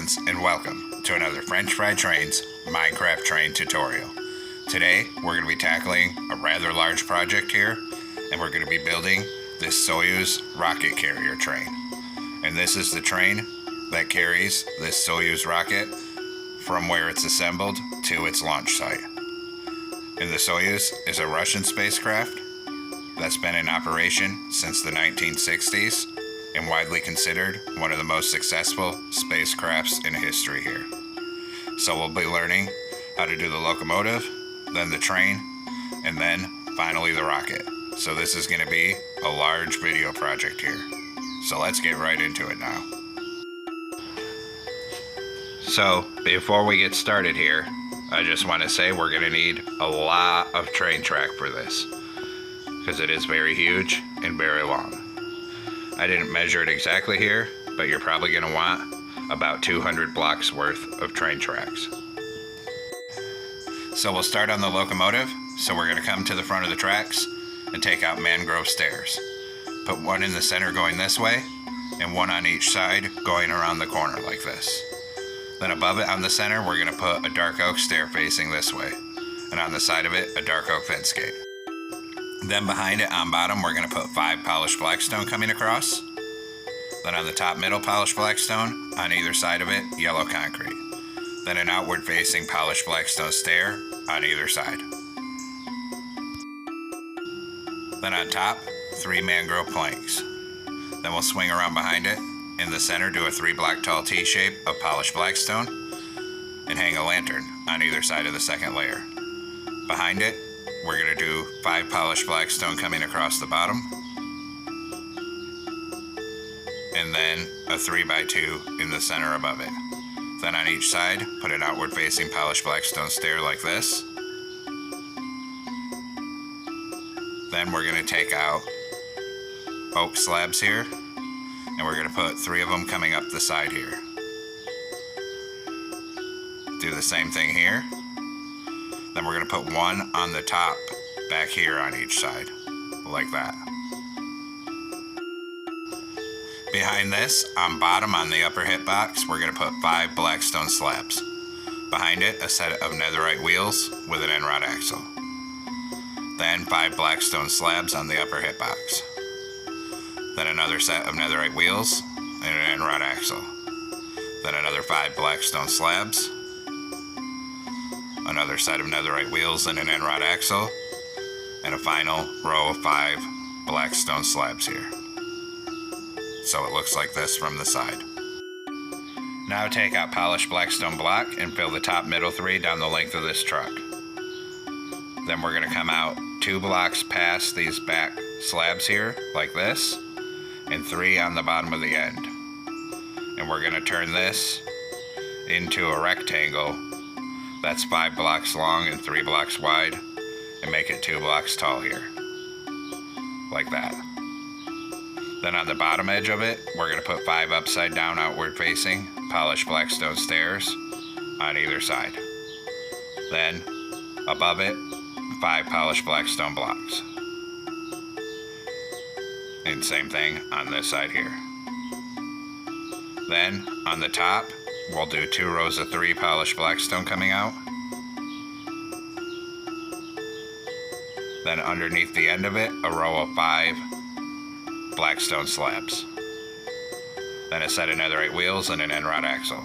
friends, and welcome to another French Fry Trains Minecraft train tutorial. Today we're going to be tackling a rather large project here, and we're going to be building this Soyuz rocket carrier train. And this is the train that carries this Soyuz rocket from where it's assembled to its launch site. And the Soyuz is a Russian spacecraft that's been in operation since the 1960s and widely considered one of the most successful spacecrafts in history here. So we'll be learning how to do the locomotive, then the train, and then finally the rocket. So this is going to be a large video project here. So let's get right into it now. So before we get started here, I just want to say we're going to need a lot of train track for this, because it is very huge and very long. I didn't measure it exactly here, but you're probably going to want about 200 blocks worth of train tracks. So we'll start on the locomotive. So we're going to come to the front of the tracks and take out mangrove stairs. Put one in the center going this way, and one on each side going around the corner like this. Then above it on the center, we're going to put a dark oak stair facing this way, and on the side of it, a dark oak fence gate. Then behind it on bottom, we're going to put 5 polished blackstone coming across. Then on the top middle polished blackstone, on either side of it, yellow concrete. Then an outward facing polished blackstone stair on either side. Then on top, 3 mangrove planks. Then we'll swing around behind it. In the center, do a 3 block tall T-shape of polished blackstone and hang a lantern on either side of the second layer. Behind it, we're going to do 5 polished blackstone coming across the bottom, and then a 3x2 in the center above it. Then on each side, put an outward facing polished blackstone stair like this. Then we're going to take out oak slabs here, and we're going to put 3 of them coming up the side here. Do the same thing here. Then we're going to put 1 on the top back here on each side, like that. Behind this, on bottom on the upper hitbox, we're going to put 5 blackstone slabs. Behind it, a set of netherite wheels with an end rod axle. Then 5 blackstone slabs on the upper hitbox. Then another set of netherite wheels and an end rod axle. Then another 5 blackstone slabs. Another set of netherite wheels and an end rod axle, and a final row of 5 blackstone slabs here. So it looks like this from the side. Now take out polished blackstone block and fill the top middle 3 down the length of this truck. Then we're going to come out 2 blocks past these back slabs here, like this, and 3 on the bottom of the end. And we're going to turn this into a rectangle that's 5 blocks long and 3 blocks wide, and make it 2 blocks tall here, like that. Then on the bottom edge of it, we're going to put 5 upside down outward facing polished blackstone stairs on either side. Then above it, 5 polished blackstone blocks. And same thing on this side here. Then on the top, we'll do 2 rows of 3 polished blackstone coming out. Then underneath the end of it, a row of 5 blackstone slabs. Then a set of netherite wheels and an end rod axle.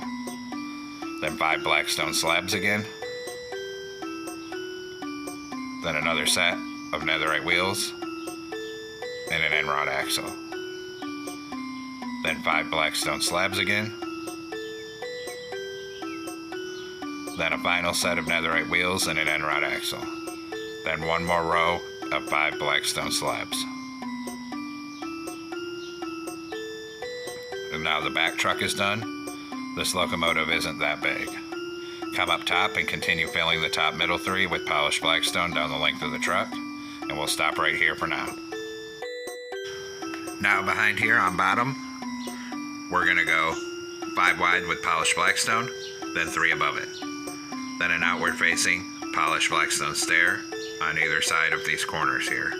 Then 5 blackstone slabs again. Then another set of netherite wheels and an end rod axle. Then 5 blackstone slabs again. Then a final set of netherite wheels and an end rod axle. Then 1 more row of 5 blackstone slabs. And now the back truck is done. This locomotive isn't that big. Come up top and continue filling the top middle 3 with polished blackstone down the length of the truck, and we'll stop right here for now. Now behind here on bottom, we're going to go 5 wide with polished blackstone, then 3 above it. Then an outward facing polished blackstone stair on either side of these corners here.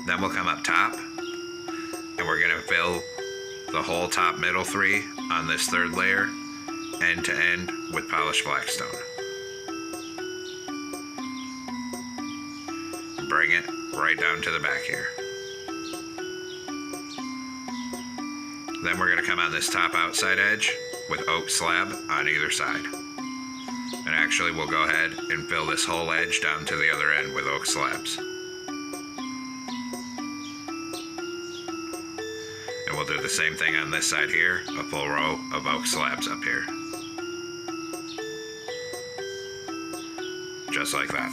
Then we'll come up top, and we're going to fill the whole top middle 3 on this 3rd layer, end to end with polished blackstone. Bring it right down to the back here. Then we're going to come on this top outside edge with oak slab on either side. And actually we'll go ahead and fill this whole edge down to the other end with oak slabs. And we'll do the same thing on this side here, a full row of oak slabs up here. Just like that.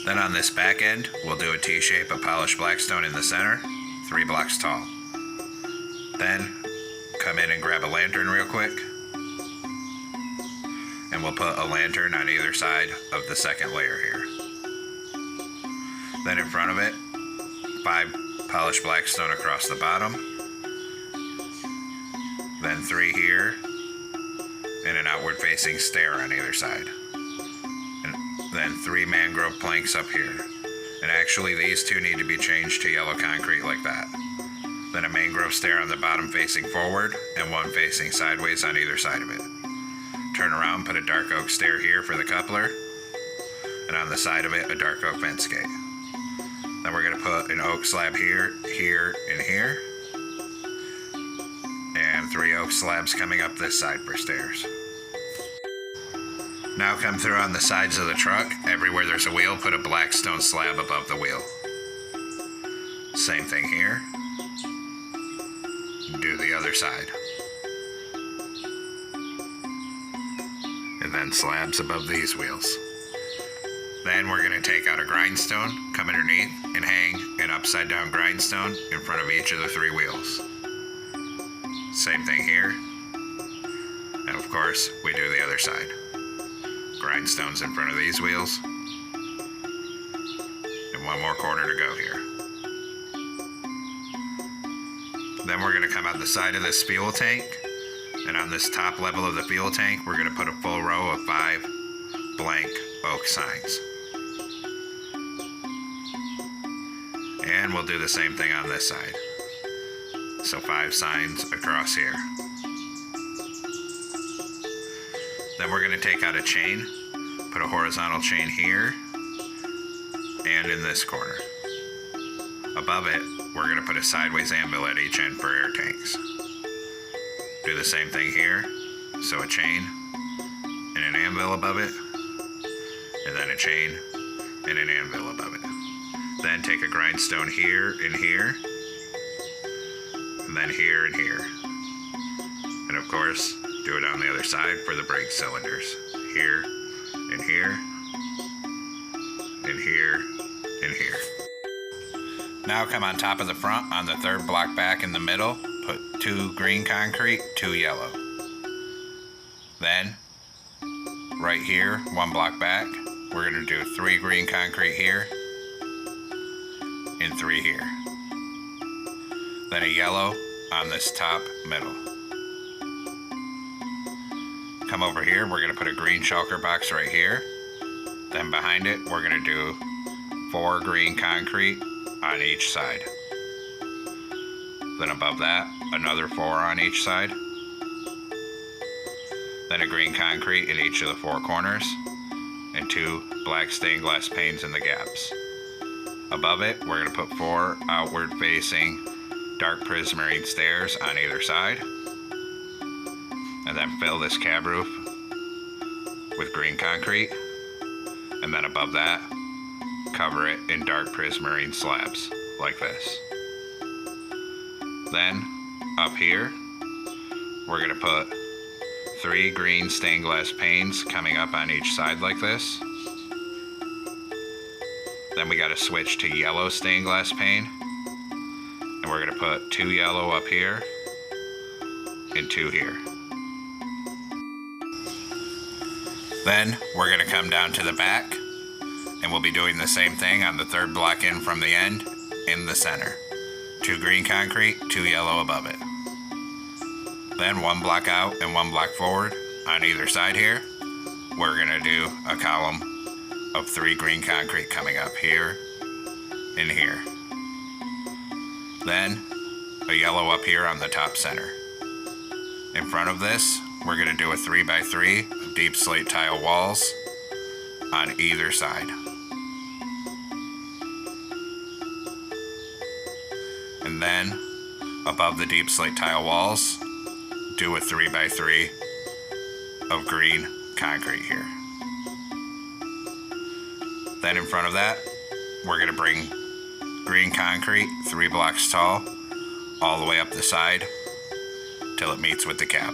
Then on this back end, we'll do a T-shape of polished blackstone in the center, 3 blocks tall. Then come in and grab a lantern real quick. And we'll put a lantern on either side of the 2nd layer here. Then in front of it, 5 polished blackstone across the bottom. Then 3 here, and an outward facing stair on either side. And then 3 mangrove planks up here. And actually these 2 need to be changed to yellow concrete like that. Then a mangrove stair on the bottom facing forward, and 1 facing sideways on either side of it. Turn around, put a dark oak stair here for the coupler, and on the side of it, a dark oak fence gate. Then we're going to put an oak slab here, here, and here, and 3 oak slabs coming up this side for stairs. Now come through on the sides of the truck. Everywhere there's a wheel, put a black stone slab above the wheel. Same thing here. Do the other side. And then slabs above these wheels. Then we're going to take out a grindstone, come underneath, and hang an upside down grindstone in front of each of the 3 wheels. Same thing here. And of course, we do the other side. Grindstones in front of these wheels. And 1 more corner to go here. Then we're going to come out the side of this fuel tank, and on this top level of the fuel tank, we're going to put a full row of 5 blank oak signs. And we'll do the same thing on this side. So 5 signs across here. Then we're going to take out a chain, put a horizontal chain here, and in this corner. Above it, we're going to put a sideways anvil at each end for air tanks. Do the same thing here. So a chain and an anvil above it, and then a chain and an anvil above it. Then take a grindstone here and here, and then here and here. And of course, do it on the other side for the brake cylinders. Here and here, and here and here. Now come on top of the front on the 3rd block back in the middle, put 2 green concrete, 2 yellow. Then, right here, 1 block back, we're going to do 3 green concrete here, and 3 here. Then a yellow on this top middle. Come over here, we're going to put a green shulker box right here. Then behind it, we're going to do 4 green concrete on each side. Then above that, another 4 on each side. Then a green concrete in each of the 4 corners, and 2 black stained glass panes in the gaps. Above it, we're going to put 4 outward facing dark prismarine stairs on either side. And then fill this cab roof with green concrete. And then above that, cover it in dark prismarine slabs, like this. Then, up here, we're going to put 3 green stained glass panes coming up on each side like this. Then we got to switch to yellow stained glass pane. And we're going to put 2 yellow up here, and 2 here. Then, we're going to come down to the back, and we'll be doing the same thing on the 3rd block in from the end, in the center. 2 green concrete, 2 yellow above it. Then 1 block out and 1 block forward on either side here. We're going to do a column of 3 green concrete coming up here and here. Then a yellow up here on the top center. In front of this, we're going to do a 3x3 of deep slate tile walls on either side. And then, above the deep slate tile walls, do a 3x3 of green concrete here. Then in front of that, we're going to bring green concrete 3 blocks tall all the way up the side till it meets with the cab.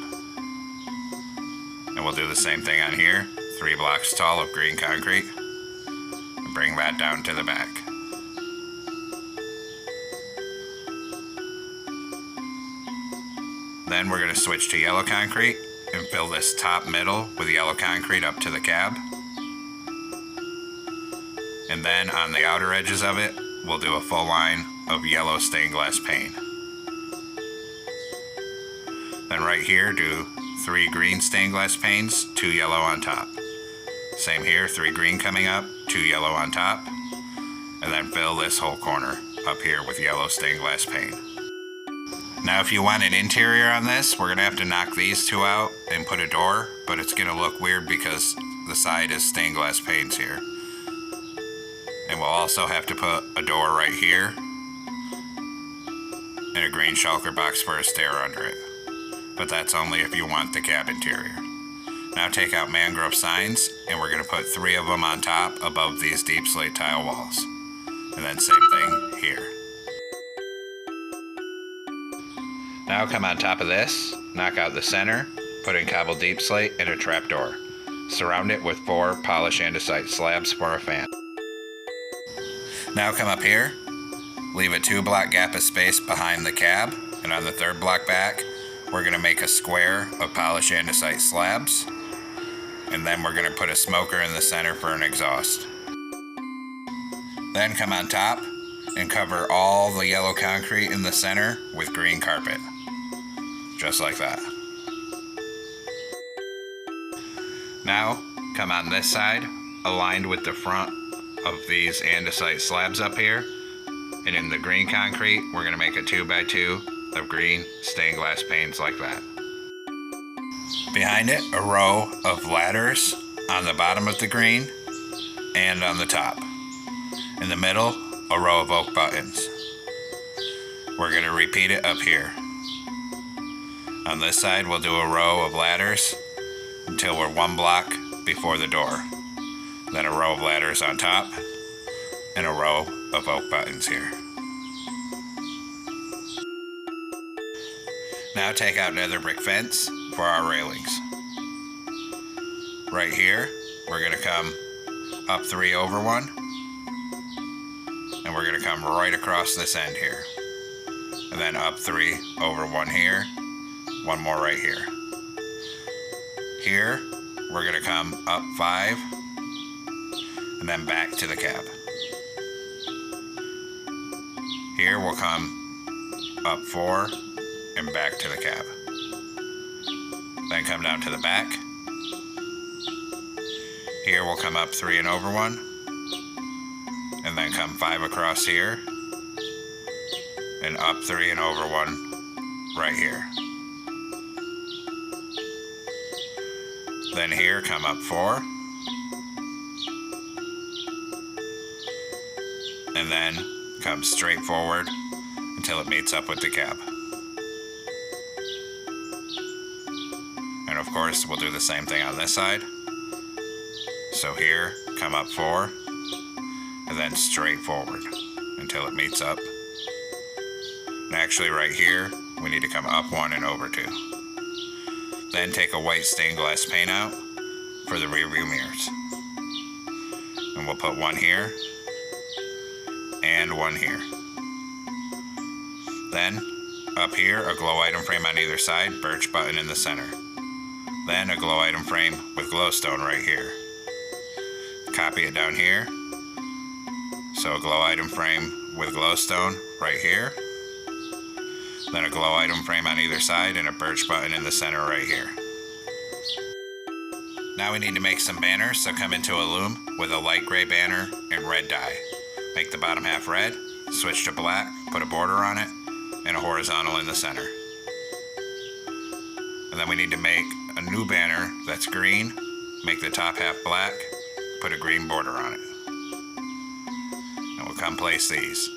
And we'll do the same thing on here, 3 blocks tall of green concrete, and bring that down to the back. Then we're going to switch to yellow concrete and fill this top middle with yellow concrete up to the cab. And then on the outer edges of it, we'll do a full line of yellow stained glass pane. Then right here, do 3 green stained glass panes, 2 yellow on top. Same here, 3 green coming up, 2 yellow on top. And then fill this whole corner up here with yellow stained glass pane. Now if you want an interior on this, we're going to have to knock these 2 out and put a door, but it's going to look weird because the side is stained glass panes here. And we'll also have to put a door right here and a green shulker box for a stair under it. But that's only if you want the cab interior. Now take out mangrove signs, and we're going to put 3 of them on top above these deep slate tile walls. And then same thing here. Now come on top of this, knock out the center, put in cobbled deep slate and a trap door. Surround it with 4 polished andesite slabs for a fan. Now come up here, leave a 2 block gap of space behind the cab, and on the 3rd block back, we're going to make a square of polished andesite slabs, and then we're going to put a smoker in the center for an exhaust. Then come on top and cover all the yellow concrete in the center with green carpet. Just like that. Now, come on this side, aligned with the front of these andesite slabs up here, and in the green concrete, we're going to make a 2x2 of green stained glass panes like that. Behind it, a row of ladders on the bottom of the green and on the top. In the middle, a row of oak buttons. We're going to repeat it up here. On this side, we'll do a row of ladders until we're 1 block before the door. Then a row of ladders on top and a row of oak buttons here. Now take out nether brick fence for our railings. Right here, we're going to come up 3 over 1, and we're going to come right across this end here. And then up 3 over 1 here, 1 more right here. Here, we're going to come up 5, and then back to the cab. Here we'll come up 4 and back to the cab. Then come down to the back. Here we'll come up 3 and over 1, and then come 5 across here, and up 3 and over 1 right here. Then here come up 4, and then come straight forward until it meets up with the cab. And of course, we'll do the same thing on this side. So here, come up 4, and then straight forward until it meets up. And actually right here, we need to come up 1 and over 2. Then take a white stained glass paint out for the rear view mirrors. And we'll put 1 here, and 1 here. Then, up here, a glow item frame on either side, birch button in the center. Then a glow item frame with glowstone right here. Copy it down here. So a glow item frame with glowstone right here. Then a glow item frame on either side and a birch button in the center right here. Now we need to make some banners, so come into a loom with a light gray banner and red dye. Make the bottom half red, switch to black, put a border on it, and a horizontal in the center. And then we need to make a new banner that's green, make the top half black, put a green border on it. And we'll come place these.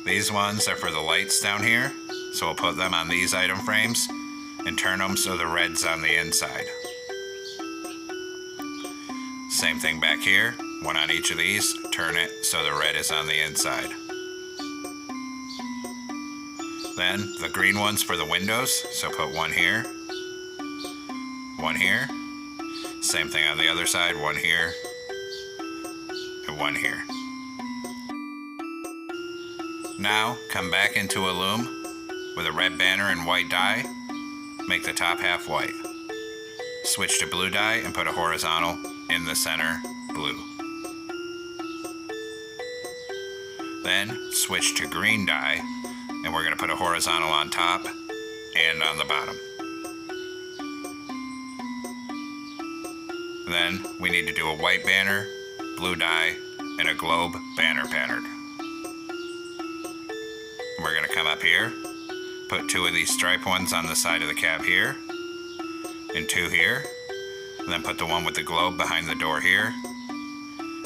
These ones are for the lights down here, so we'll put them on these item frames and turn them so the red's on the inside. Same thing back here, one on each of these, turn it so the red is on the inside. Then the green ones for the windows, so put one here, one here. Same thing on the other side, one here, and one here. Now come back into a loom with a red banner and white dye, make the top half white. Switch to blue dye and put a horizontal in the center, blue. Then switch to green dye, and we're going to put a horizontal on top and on the bottom. Then we need to do a white banner, blue dye, and a globe banner pattern. We're going to come up here, put two of these stripe ones on the side of the cab here, and two here, and then put the one with the globe behind the door here,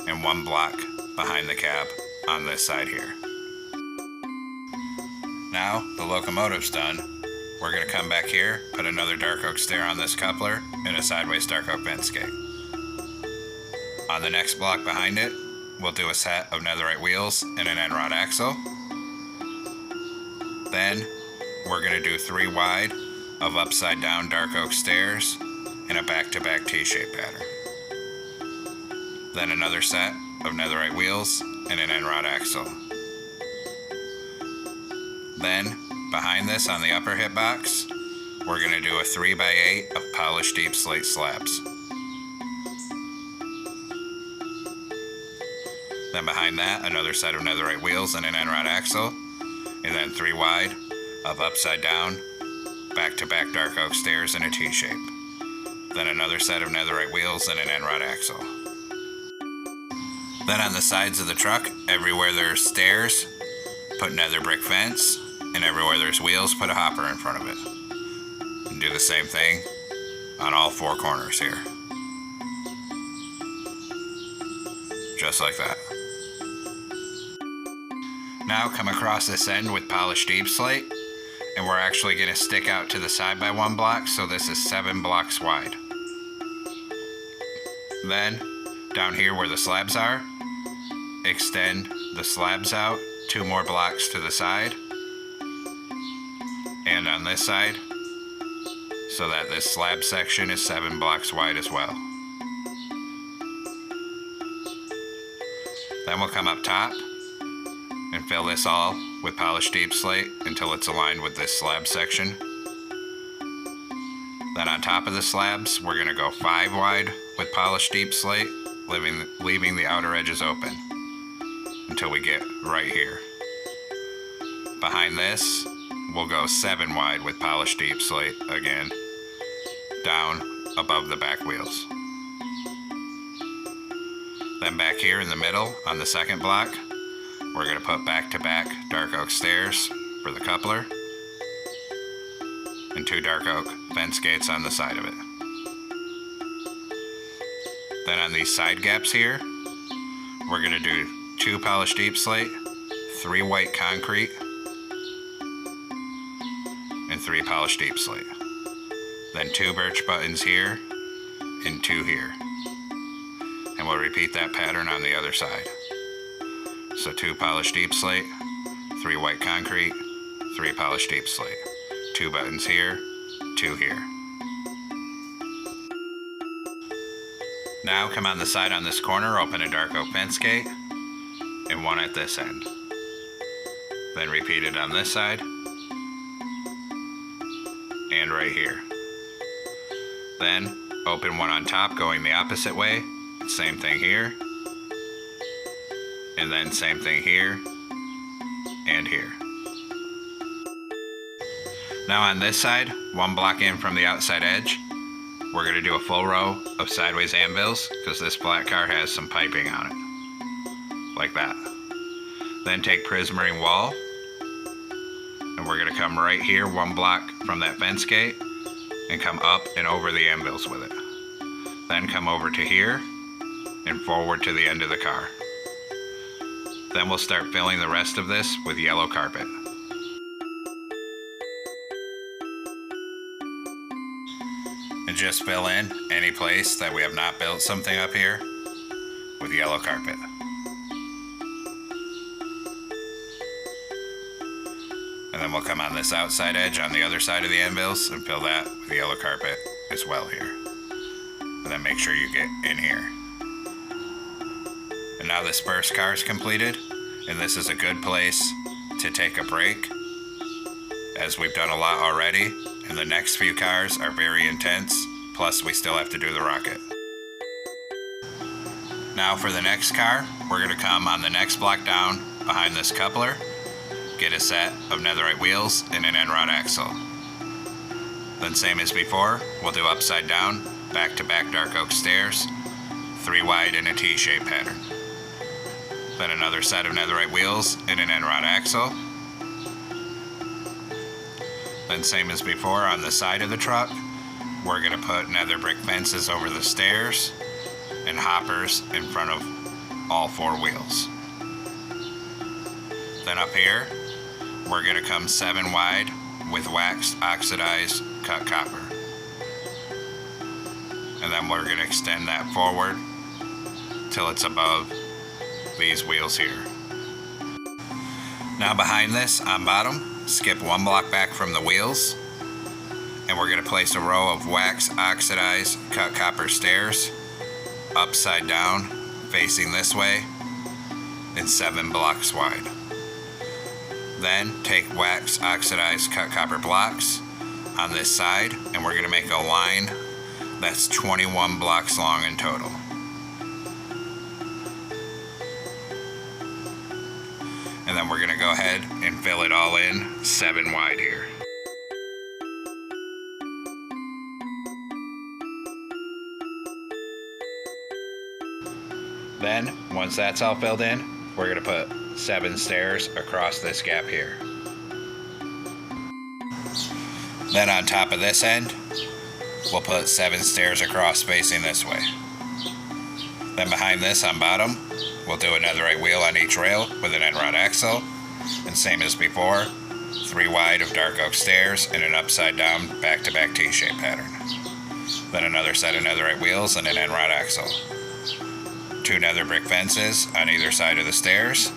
and one block behind the cab on this side here. Now the locomotive's done. We're going to come back here, put another dark oak stair on this coupler, and a sideways dark oak fence gate. On the next block behind it, we'll do a set of netherite wheels and an end rod axle. Then we're going to do 3 wide of upside down dark oak stairs and a back-to-back T-shaped pattern. Then another set of netherite wheels and an end rod axle. Then behind this on the upper hip box, we're going to do a 3x8 of polished deep slate slabs. Then behind that, another set of netherite wheels and an end rod axle, and then 3 wide of upside down, back-to-back dark oak stairs in a T-shape. Then another set of netherite wheels and an end rod axle. Then on the sides of the truck, everywhere there's stairs, put nether brick fence, and everywhere there's wheels, put a hopper in front of it. And do the same thing on all 4 corners here. Just like that. Now come across this end with polished deep slate, and we're actually going to stick out to the side by 1 block, so this is 7 blocks wide. Then, down here where the slabs are, extend the slabs out 2 more blocks to the side, and on this side, so that this slab section is 7 blocks wide as well. Then we'll come up top and fill this all with polished deep slate until it's aligned with this slab section. Then on top of the slabs, we're going to go 5 wide with polished deep slate, leaving the outer edges open until we get right here. Behind this, we'll go 7 wide with polished deep slate again, down above the back wheels. Then back here in the middle on the second block, we're going to put back-to-back dark oak stairs for the coupler and 2 dark oak fence gates on the side of it. Then on these side gaps here, we're going to do 2 polished deep slate, 3 white concrete, and 3 polished deep slate. Then 2 birch buttons here and 2 here. And we'll repeat that pattern on the other side. So 2 polished deep slate, 3 white concrete, 3 polished deep slate. 2 buttons here, 2 here. Now come on the side on this corner, open a dark oak fence gate, and 1 at this end. Then repeat it on this side, and right here. Then open 1 on top going the opposite way, same thing here, and then same thing here, and here. Now on this side, 1 block in from the outside edge, we're going to do a full row of sideways anvils because this flat car has some piping on it, like that. Then take prismarine wall And we're gonna come right here, 1 block from that fence gate, and come up and over the anvils with it. Then come over to here and forward to the end of the car. Then we'll start filling the rest of this with yellow carpet. And just fill in any place that we have not built something up here with yellow carpet. And then we'll come on this outside edge on the other side of the anvils and fill that with yellow carpet as well here. And then make sure you get in here. And now this first car is completed, and this is a good place to take a break, as we've done a lot already, and the next few cars are very intense, plus we still have to do the rocket. Now for the next car, we're going to come on the next block down behind this coupler, get a set of netherite wheels and an end rod axle. Then same as before, we'll do upside down, back-to-back dark oak stairs, 3 wide in a T-shape pattern. Then another set of netherite wheels and an end rod axle. Then same as before on the side of the truck, we're going to put nether brick fences over the stairs and hoppers in front of all 4 wheels. Then up here, we're going to come 7 wide with waxed oxidized cut copper. And then we're going to extend that forward till it's above these wheels here. Now behind this, on bottom, skip 1 block back from the wheels, and we're going to place a row of wax oxidized cut copper stairs upside down facing this way and 7 blocks wide. Then take wax oxidized cut copper blocks on this side, and we're going to make a line that's 21 blocks long in total. And then we're going to go ahead and fill it all in 7 wide here. Then, once that's all filled in, we're going to put 7 stairs across this gap here. Then on top of this end, we'll put 7 stairs across facing this way. Then behind this on bottom, we'll do a netherite wheel on each rail with an end rod axle, and same as before, 3 wide of dark oak stairs and an upside down back-to-back T-shape pattern. Then another set of netherite wheels and an end rod axle. 2 nether brick fences on either side of the stairs,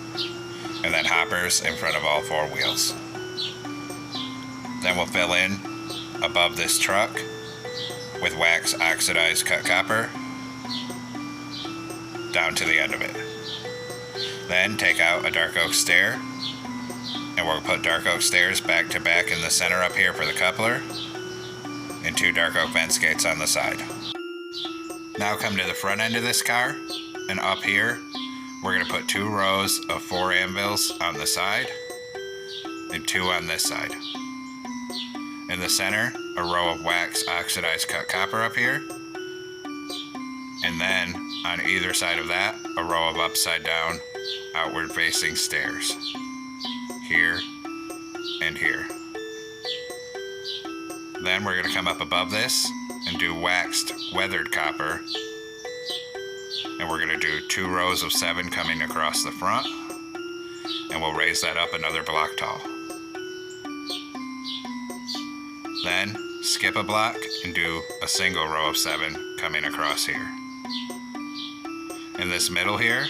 and then hoppers in front of all 4 wheels. Then we'll fill in above this truck with wax oxidized cut copper down to the end of it. Then take out a dark oak stair, and we'll put dark oak stairs back to back in the center up here for the coupler, and 2 dark oak fence gates on the side. Now come to the front end of this car, and up here we're going to put 2 rows of 4 anvils on the side and 2 on this side. In the center, a row of wax oxidized cut copper up here, and then on either side of that, a row of upside down outward facing stairs here and here. Then we're going to come up above this and do waxed weathered copper, and we're going to do 2 rows of 7 coming across the front, and we'll raise that up another block tall. Then skip a block and do a single row of 7 coming across here. In this middle here,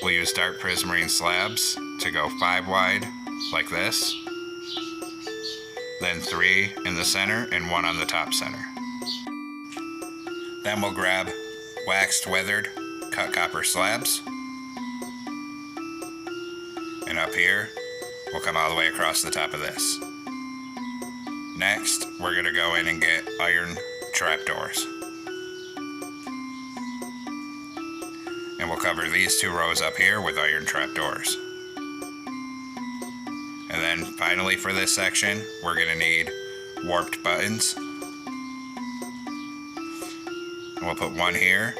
we'll use dark prismarine slabs to go 5 wide like this, then 3 in the center and 1 on the top center. Then we'll grab waxed weathered cut copper slabs, and up here we'll come all the way across the top of this. Next, we're going to go in and get iron trapdoors, and we'll cover these 2 rows up here with iron trapdoors. And then finally for this section, we're going to need warped buttons, and we'll put 1 here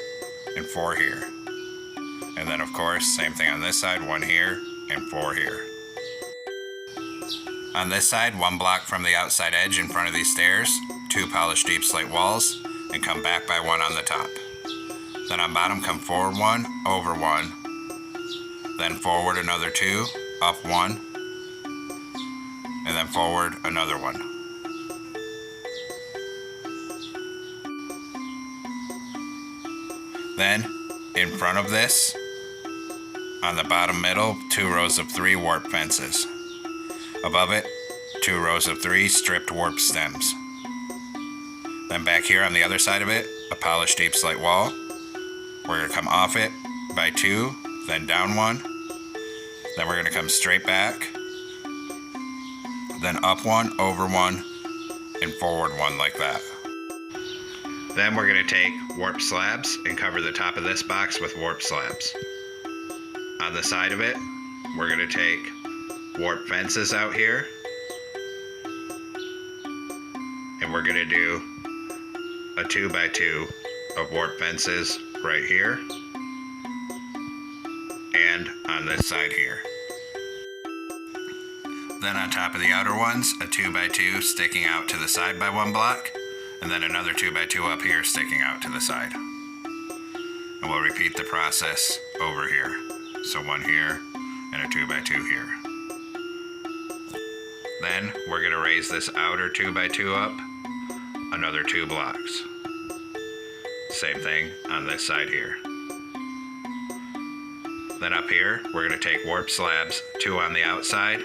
and 4 here. And then of course, same thing on this side, 1 here and 4 here. On this side, 1 block from the outside edge in front of these stairs, 2 polished deep slate walls, and come back by 1 on the top. Then on bottom, come forward 1, over 1, then forward another 2, up 1, and then forward another 1. Then, in front of this, on the bottom middle, 2 rows of 3 warp fences. Above it, 2 rows of 3 stripped warp stems. Then back here on the other side of it, a polished deep slate wall. We're going to come off it by 2, then down 1. Then we're going to come straight back, then up 1, over 1, and forward 1 like that. Then we're going to take warp slabs and cover the top of this box with warp slabs. On the side of it, we're going to take warp fences out here, and we're going to do a 2x2 of warp fences right here and on this side here. Then on top of the outer ones, a 2x2 sticking out to the side by 1 block, and then another 2x2 up here sticking out to the side. And we'll repeat the process over here. So 1 here and a 2x2 here. Then we're going to raise this outer 2x2 up another 2 blocks. Same thing on this side here. Then up here, we're going to take warp slabs, 2 on the outside,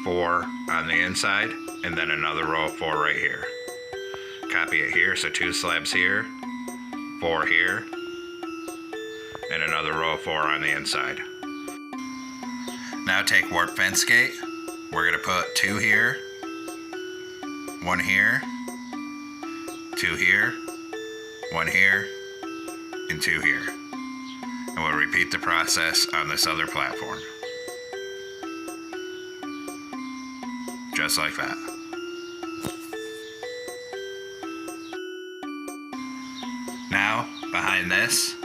4 on the inside, and then another row of 4 right here. Copy it here, so 2 slabs here, 4 here, and another row of 4 on the inside. Now take warp fence gate. We're going to put 2 here, 1 here, 2 here, 1 here, and 2 here. And we'll repeat the process on this other platform. Just like that. Now, behind this,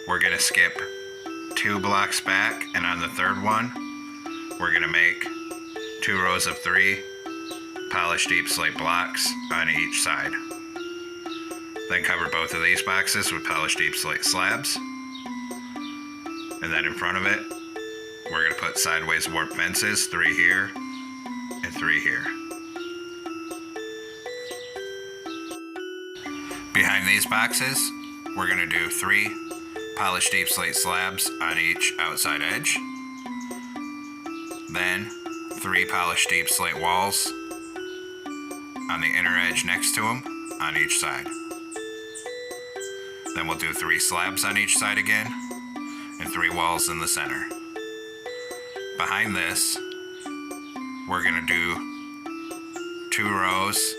we're going to skip 2 blocks back, and on the 3rd one, we're going to make 2 rows of 3 polished deep slate blocks on each side. Then cover both of these boxes with polished deep slate slabs. And then in front of it, we're going to put sideways warp fences, 3 here and 3 here. Behind these boxes, we're going to do 3 polished deep slate slabs on each outside edge. Then 3 polished deep slate walls on the inner edge next to them on each side. Then we'll do 3 slabs on each side again and 3 walls in the center. Behind this, we're going to do 2 rows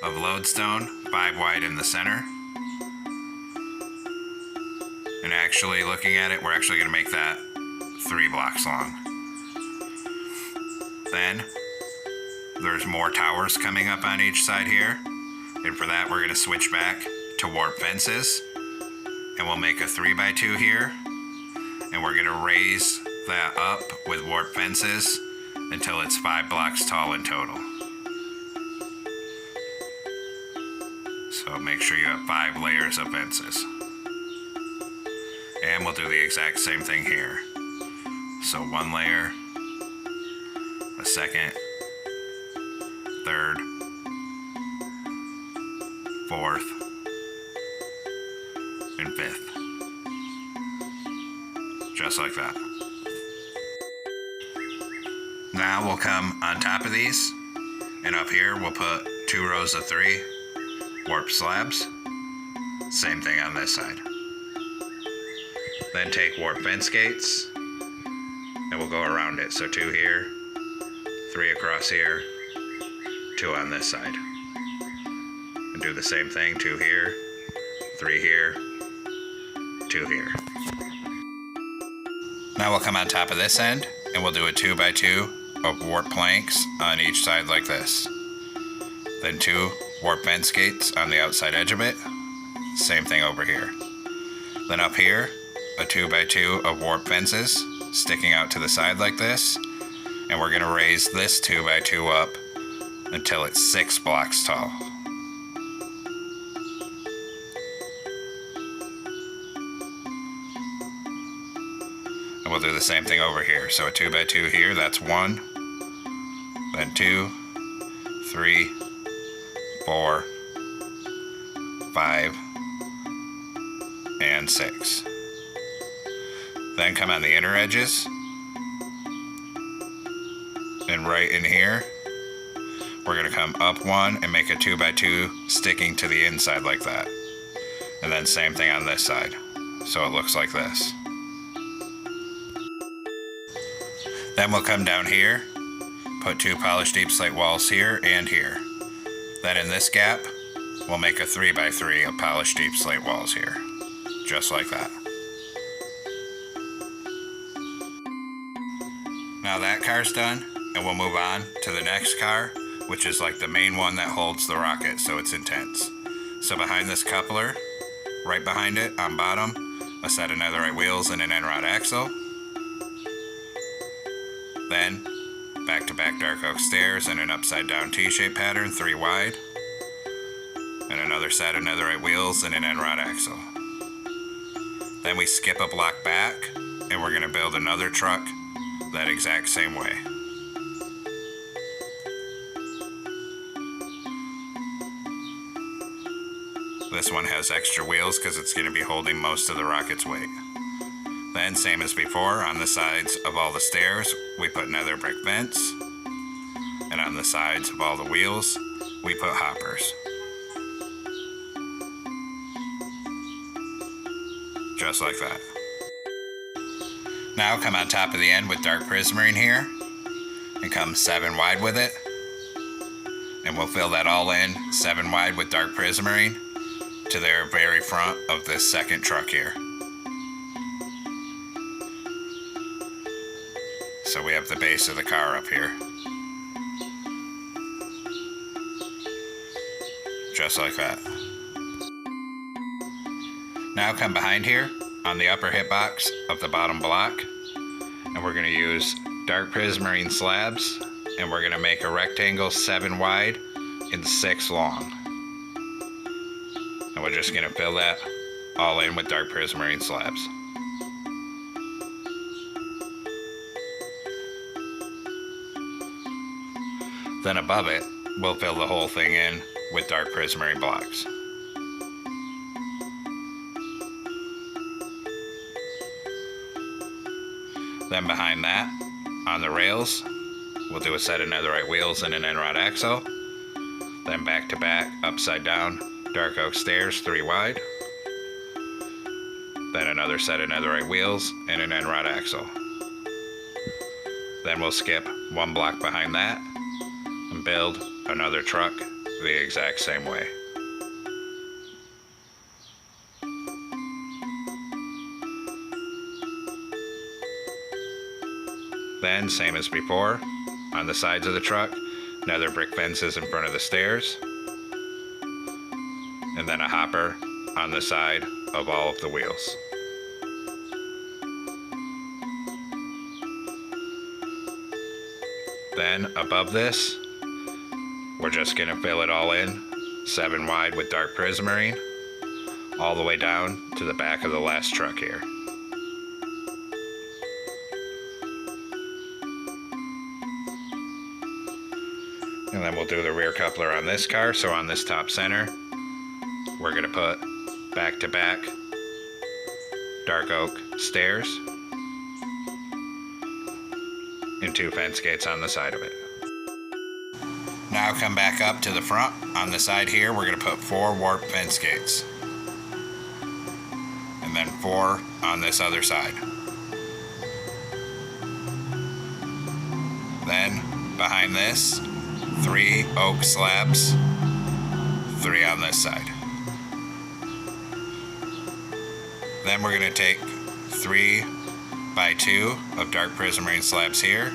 of lodestone, 5 wide in the center. And actually looking at it, we're actually going to make that 3 blocks long. Then there's more towers coming up on each side here. And for that, we're going to switch back to warp fences. And we'll make a 3x2 here. And we're going to raise that up with warp fences until it's 5 blocks tall in total. So make sure you have 5 layers of fences. And we'll do the exact same thing here. So 1 layer, a second, 3rd, 4th, and 5th. Just like that. Now we'll come on top of these, and up here we'll put 2 rows of 3 warp slabs. Same thing on this side. Then take warp fence gates, and we'll go around it. So 2 here, 3 across here, 2 on this side. And do the same thing, 2 here, 3 here, 2 here. Now we'll come on top of this end, and we'll do a 2x2 of warp planks on each side like this. Then 2 warp fence gates on the outside edge of it. Same thing over here. Then up here, a 2x2 of warp fences sticking out to the side like this. And we're going to raise this 2x2 up until it's 6 blocks tall. And we'll do the same thing over here. So a 2x2 here, that's 1, then 2, 3, 4, 5, and 6. Then come on the inner edges, and right in here, we're going to come up 1 and make a 2x2 sticking to the inside like that. And then same thing on this side. So it looks like this. Then we'll come down here, put 2 polished deep slate walls here and here. Then in this gap, we'll make a 3x3 of polished deep slate walls here. Just like that. Now that car's done, and we'll move on to the next car, which is like the main one that holds the rocket, so it's intense. So behind this coupler, right behind it, on bottom, a set of netherite wheels and an end rod axle. Then, back-to-back dark oak stairs and an upside-down T-shaped pattern, 3 wide. And another set of netherite wheels and an end rod axle. Then we skip a block back, and we're going to build another truck that exact same way. This one has extra wheels because it's going to be holding most of the rocket's weight. Then, same as before, on the sides of all the stairs, we put nether brick vents. And on the sides of all the wheels, we put hoppers. Just like that. Now come on top of the end with dark prismarine here, and come 7 wide with it. And we'll fill that all in 7 wide with dark prismarine to the very front of this second truck here. So we have the base of the car up here. Just like that. Now come behind here on the upper hitbox of the bottom block, and we're going to use dark prismarine slabs, and we're going to make a rectangle 7 wide and 6 long. And we're just going to fill that all in with dark prismarine slabs. Then above it, we'll fill the whole thing in with dark prismarine blocks. Then behind that, on the rails, we'll do a set of netherite wheels and an end rod axle. Then back to back, upside down, dark oak stairs, 3 wide. Then another set of netherite wheels and an end rod axle. Then we'll skip 1 block behind that and build another truck the exact same way. Then, same as before, on the sides of the truck, nether brick fences in front of the stairs, and then a hopper on the side of all of the wheels. Then, above this, we're just going to fill it all in, 7 wide with dark prismarine, all the way down to the back of the last truck here. And then we'll do the rear coupler on this car. So on this top center, we're going to put back-to-back dark oak stairs and 2 fence gates on the side of it. Now come back up to the front. On the side here, we're going to put 4 warp fence gates. And then 4 on this other side. Then, behind this, 3 oak slabs, 3 on this side. Then we're going to take 3x2 of dark prismarine slabs here,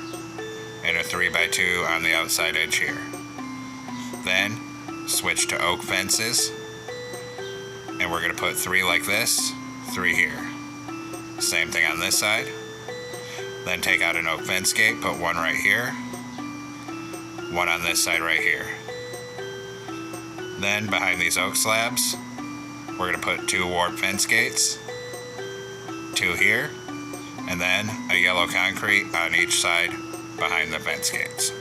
and a 3x2 on the outside edge here. Then switch to oak fences, and we're going to put 3 like this, 3 here. Same thing on this side. Then take out an oak fence gate, put one right here, one on this side right here. Then behind these oak slabs, we're going to put 2 warp fence gates, 2 here, and then a yellow concrete on each side behind the fence gates.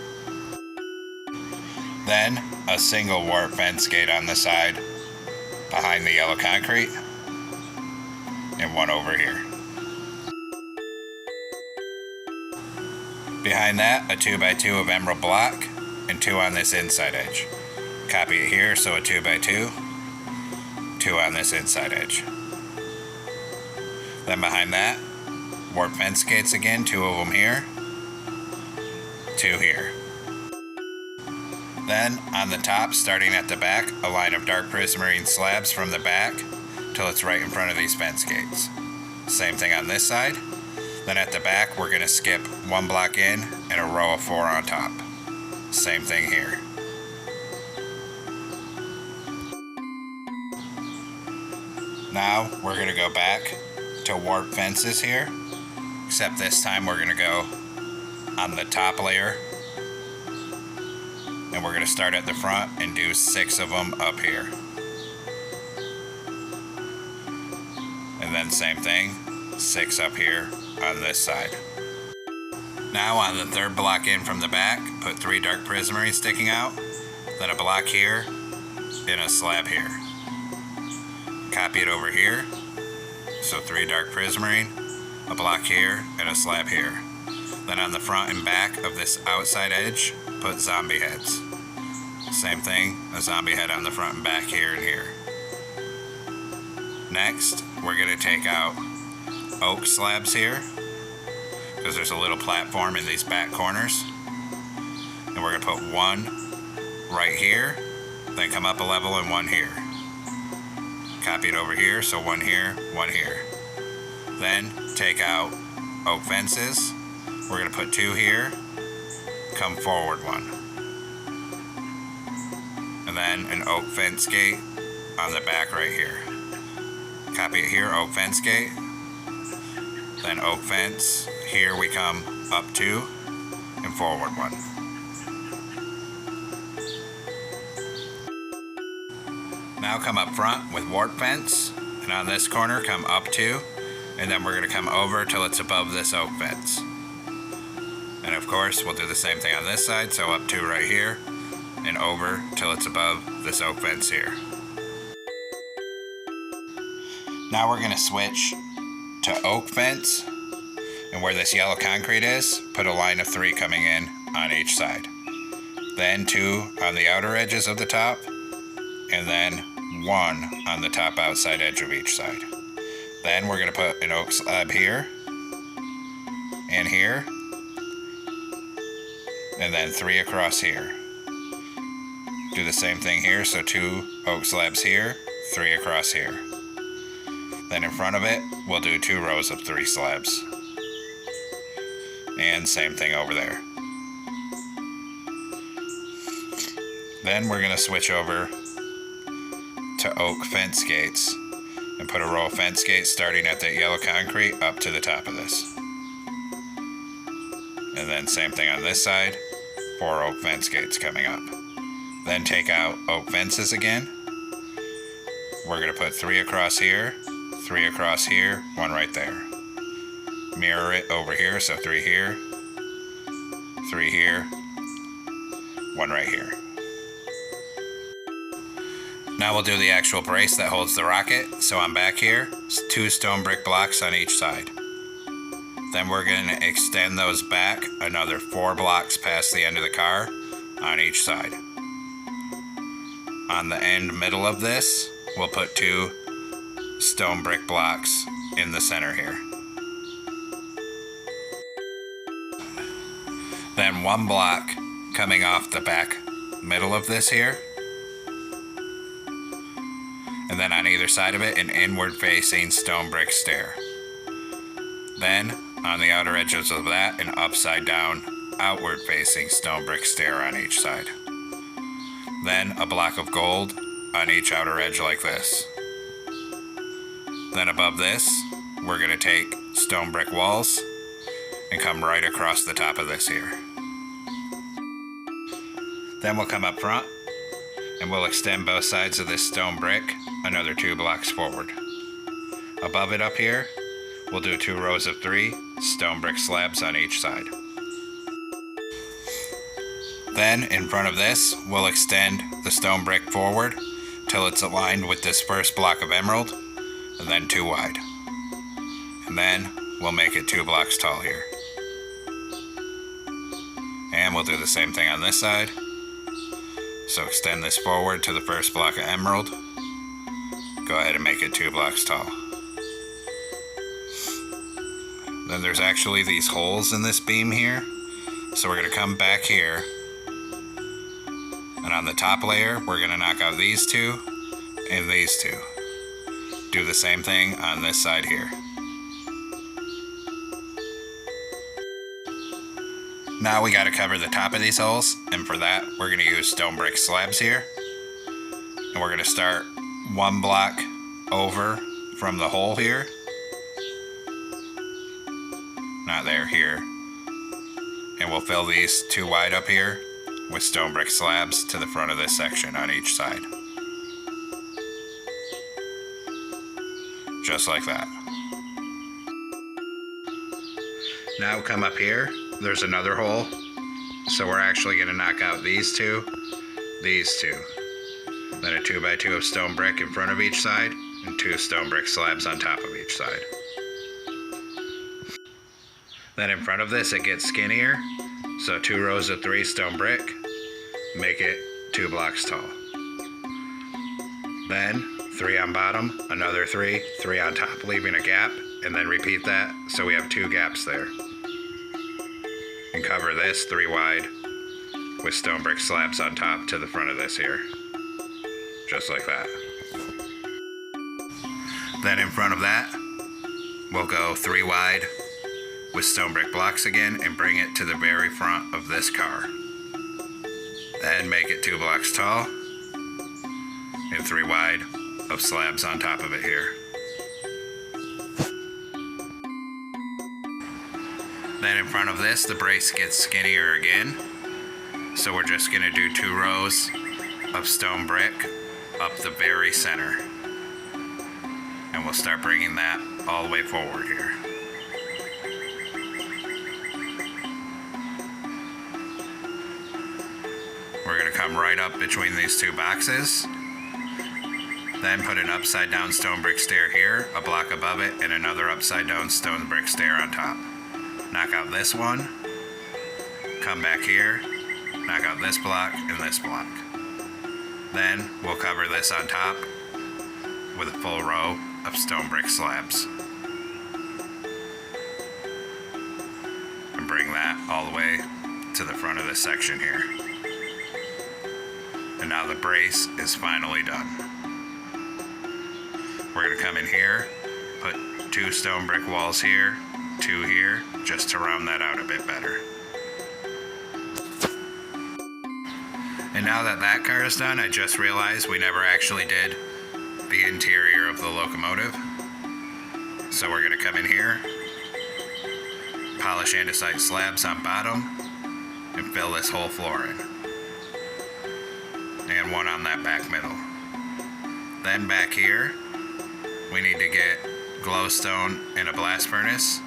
Then a single warp fence gate on the side behind the yellow concrete, and one over here. Behind that, a 2x2 of emerald block and 2 on this inside edge. Copy it here, so a 2x2, 2 on this inside edge. Then behind that, warp fence gates again, 2 of them here, 2 here. Then on the top, starting at the back, a line of dark prismarine slabs from the back till it's right in front of these fence gates. Same thing on this side. Then at the back, we're going to skip 1 block in and a row of 4 on top. Same thing here. Now we're going to go back to warp fences here, except this time we're going to go on the top layer, and we're going to start at the front and do 6 of them up here. And then same thing, 6 up here on this side. Now on the 3rd block in from the back, put 3 dark prismarine sticking out, then a block here, and a slab here. Copy it over here, so 3 dark prismarine, a block here, and a slab here. Then on the front and back of this outside edge, put zombie heads. Same thing, a zombie head on the front and back here and here. Next, we're going to take out oak slabs here, because there's a little platform in these back corners. And we're going to put 1 right here, then come up a level and 1 here. Copy it over here, so 1 here, 1 here. Then take out oak fences. We're going to put 2 here, come forward 1. And then an oak fence gate on the back right here. Copy it here, oak fence gate. Then oak fence, here we come up 2 and forward 1. Now come up front with warp fence, and on this corner come up 2, and then we're going to come over till it's above this oak fence. And of course we'll do the same thing on this side, so up 2 right here, and over till it's above this oak fence here. Now we're going to switch to oak fence, and where this yellow concrete is, put a line of 3 coming in on each side. Then 2 on the outer edges of the top, and then 1 on the top outside edge of each side. Then we're going to put an oak slab here, and here, and then 3 across here. Do the same thing here, so 2 oak slabs here, 3 across here. Then in front of it, we'll do 2 rows of 3 slabs. And same thing over there. Then we're going to switch over to oak fence gates and put a row of fence gates starting at that yellow concrete up to the top of this. And then same thing on this side, 4 oak fence gates coming up. Then take out oak fences again. We're going to put 3 across here, 3 across here, 1 right there. Mirror it over here, so 3 here, 3 here, 1 right here. Now we'll do the actual brace that holds the rocket. So I'm back here, 2 stone brick blocks on each side. Then we're going to extend those back another 4 blocks past the end of the car on each side. On the end middle of this, we'll put 2 stone brick blocks in the center here. Then 1 block coming off the back middle of this here. And then on either side of it, an inward facing stone brick stair. Then on the outer edges of that, an upside down outward facing stone brick stair on each side. Then a block of gold on each outer edge like this. Then above this, we're going to take stone brick walls and come right across the top of this here. Then we'll come up front and we'll extend both sides of this stone brick another 2 blocks forward. Above it up here, we'll do 2 rows of 3 stone brick slabs on each side. Then in front of this, we'll extend the stone brick forward till it's aligned with this first block of emerald, and then 2 wide. And then we'll make it 2 blocks tall here. And we'll do the same thing on this side. So extend this forward to the first block of emerald. Go ahead and make it 2 blocks tall. Then there's actually these holes in this beam here. So we're going to come back here. And on the top layer, we're going to knock out these 2 and these 2. Do the same thing on this side here. Now we got to cover the top of these holes, and for that we're going to use stone brick slabs here. And we're going to start 1 block over from the hole here. Not there, here. And we'll fill these 2 wide up here with stone brick slabs to the front of this section on each side. Just like that. Now come up here, there's another hole. So we're actually going to knock out these 2, these 2. Then a 2x2 of stone brick in front of each side, and 2 stone brick slabs on top of each side. Then in front of this it gets skinnier, so 2 rows of 3 stone brick, make it 2 blocks tall. Then 3 on bottom, another 3, 3 on top, leaving a gap, and then repeat that so we have 2 gaps there. And cover this 3 wide with stone brick slabs on top to the front of this here. Just like that. Then in front of that, we'll go 3 wide with stone brick blocks again and bring it to the very front of this car. Then make it 2 blocks tall and 3 wide of slabs on top of it here. Then in front of this, the brace gets skinnier again. So we're just gonna do 2 rows of stone brick up the very center. And we'll start bringing that all the way forward here. We're gonna come right up between these 2 boxes. Then put an upside down stone brick stair here, a block above it, and another upside down stone brick stair on top. Knock out this one, come back here, knock out this block and this block. Then we'll cover this on top with a full row of stone brick slabs. And bring that all the way to the front of this section here. And now the brace is finally done. We're gonna come in here, put 2 stone brick walls here, 2 here, just to round that out a bit better. And now that that car is done, I just realized we never actually did the interior of the locomotive. So we're gonna come in here, polish andesite slabs on bottom, and fill this whole floor in. And 1 on that back middle. Then back here, we need to get glowstone in a blast furnace.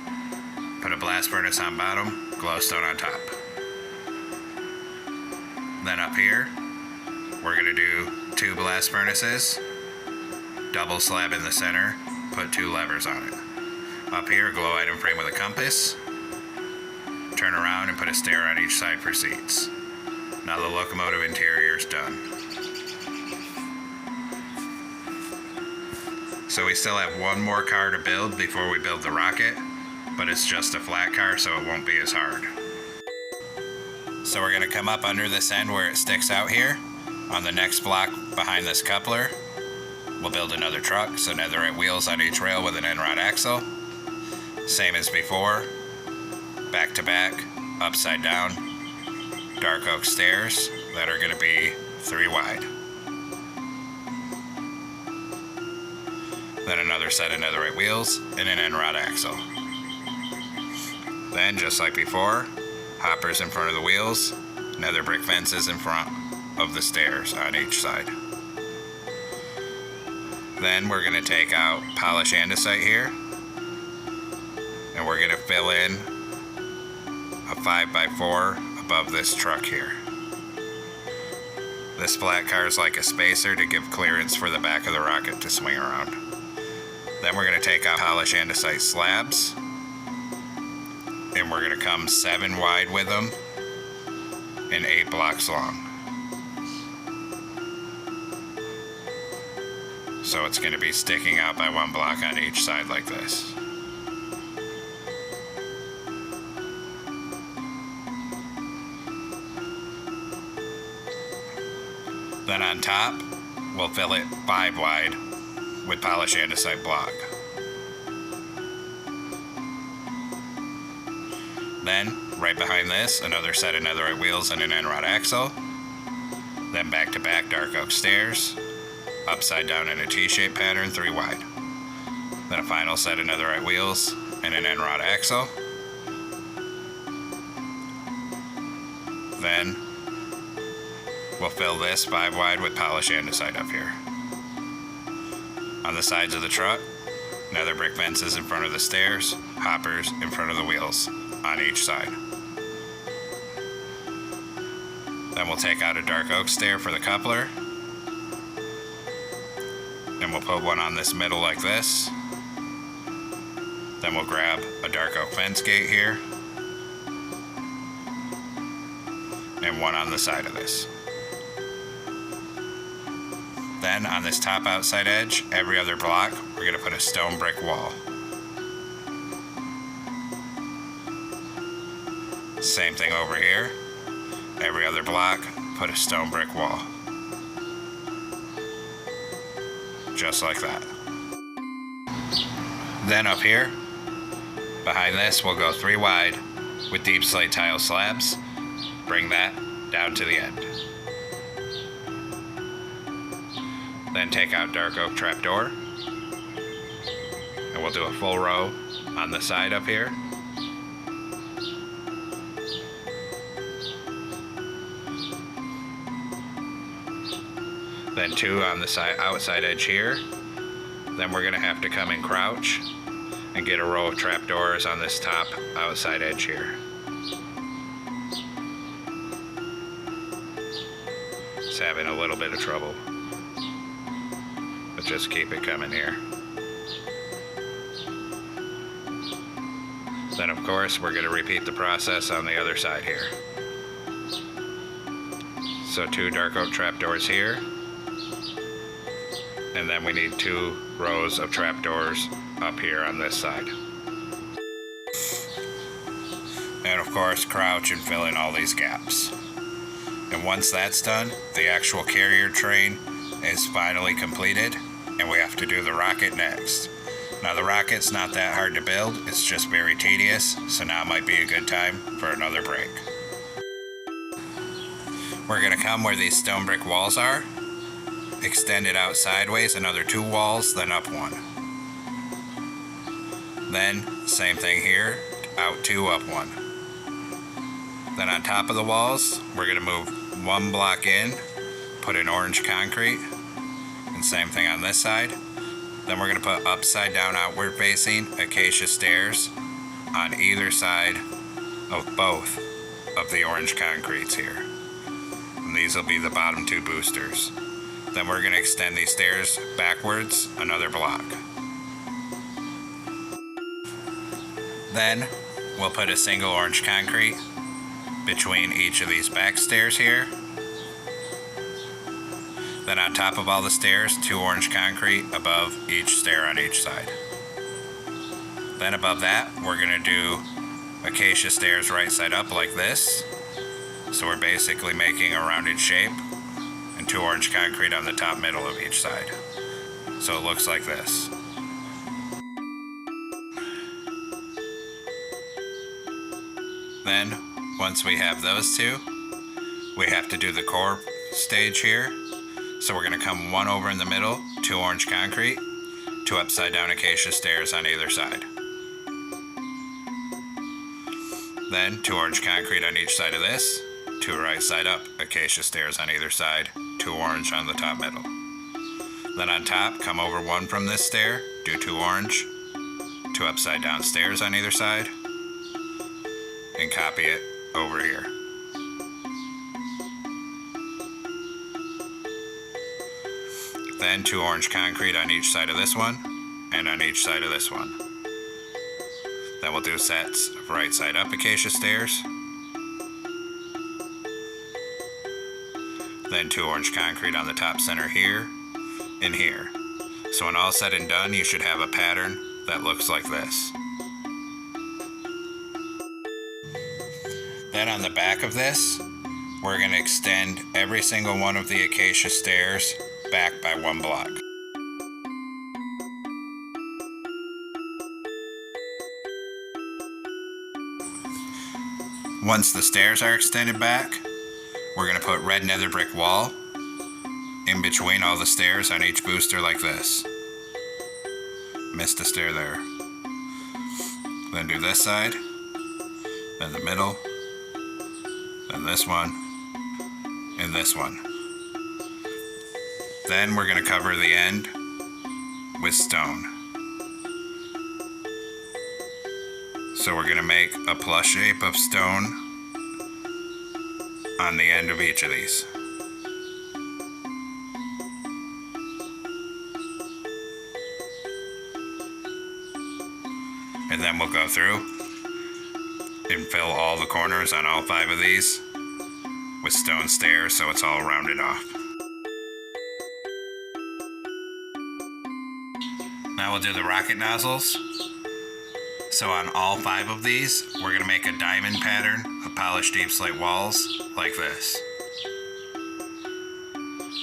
Put a blast furnace on bottom, glowstone on top. Then up here, we're gonna do 2 blast furnaces, double slab in the center, put 2 levers on it. Up here, glow item frame with a compass, turn around and put a stair on each side for seats. Now the locomotive interior is done. So we still have 1 more car to build before we build the rocket, but it's just a flat car so it won't be as hard. So we're gonna come up under this end where it sticks out here. On the next block behind this coupler, we'll build another truck, so netherite wheels on each rail with an end rod axle. Same as before, back to back, upside down, dark oak stairs that are gonna be 3 wide. Then another set of netherite wheels and an end rod axle. Then, just like before, hoppers in front of the wheels, nether brick fences in front of the stairs on each side. Then we're going to take out polished andesite here, and we're going to fill in a 5x4 above this truck here. This flat car is like a spacer to give clearance for the back of the rocket to swing around. Then we're going to take out polished andesite slabs, and we're going to come 7 wide with them and 8 blocks long. So it's going to be sticking out by 1 block on each side like this. Then on top, we'll fill it 5 wide with polished andesite block. Then, right behind this, another set of netherite wheels and an end rod axle. Then back-to-back dark oak stairs, upside down in a T-shaped pattern, 3 wide. Then a final set of netherite wheels and an end rod axle. Then we'll fill this 5 wide with polished andesite up here. On the sides of the truck, nether brick fences in front of the stairs, hoppers in front of the wheels on each side. Then we'll take out a dark oak stair for the coupler, and we'll put one on this middle like this. Then we'll grab a dark oak fence gate here, and one on the side of this. Then on this top outside edge, every other block, we're going to put a stone brick wall. Same thing over here. Every other block, put a stone brick wall. Just like that. Then up here, behind this, we'll go 3 wide with deep slate tile slabs. Bring that down to the end. Then take out dark oak trapdoor, and we'll do a full row on the side up here. Then 2 on the side, outside edge here. Then we're going to have to come and crouch and get a row of trapdoors on this top outside edge here. It's having a little bit of trouble, but just keep it coming here. Then of course we're going to repeat the process on the other side here. So 2 dark oak trapdoors here, and then we need 2 rows of trapdoors up here on this side. And of course crouch and fill in all these gaps. And once that's done, the actual carrier train is finally completed, and we have to do the rocket next. Now the rocket's not that hard to build, it's just very tedious, so now might be a good time for another break. We're going to come where these stone brick walls are, extend it out sideways, another 2 walls, then up 1. Then, same thing here, out 2, up 1. Then on top of the walls, we're going to move 1 block in, put in orange concrete, and same thing on this side. Then we're going to put upside down outward facing acacia stairs on either side of both of the orange concretes here. And these will be the bottom 2 boosters. Then we're going to extend these stairs backwards another block. Then we'll put a single orange concrete between each of these back stairs here. Then on top of all the stairs, 2 orange concrete above each stair on each side. Then above that, we're going to do acacia stairs right side up like this. So we're basically making a rounded shape, and 2 orange concrete on the top middle of each side. So it looks like this. Then, once we have those 2, we have to do the core stage here. So we're going to come 1 over in the middle, 2 orange concrete, 2 upside down acacia stairs on either side. Then 2 orange concrete on each side of this, 2 right side up acacia stairs on either side, 2 orange on the top middle. Then on top, come over 1 from this stair, do 2 orange, 2 upside down stairs on either side, and copy it over here. Then 2 orange concrete on each side of this one, and on each side of this one. Then we'll do sets of right side up acacia stairs. Then 2 orange concrete on the top center here and here. So when all said and done, you should have a pattern that looks like this. Then on the back of this, we're going to extend every single one of the acacia stairs back by 1 block. Once the stairs are extended back, we're going to put red nether brick wall in between all the stairs on each booster like this. Missed a stair there. Then do this side, then the middle, then this one, and this one. Then we're going to cover the end with stone. So we're going to make a plus shape of stone on the end of each of these. And then we'll go through and fill all the corners on all 5 of these with stone stairs so it's all rounded off. Now we'll do the rocket nozzles. So on all 5 of these, we're going to make a diamond pattern of polished deep slate walls like this.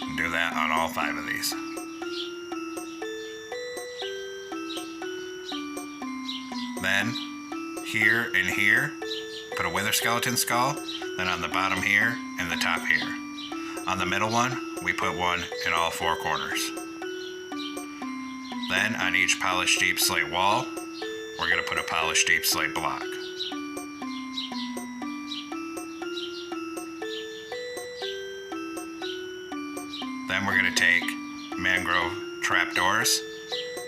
And do that on all 5 of these. Then here and here, put a wither skeleton skull. Then on the bottom here and the top here. On the middle one, we put one in all 4 corners. Then on each polished deep slate wall, we're going to put a polished deep slate block. Then we're going to take mangrove trapdoors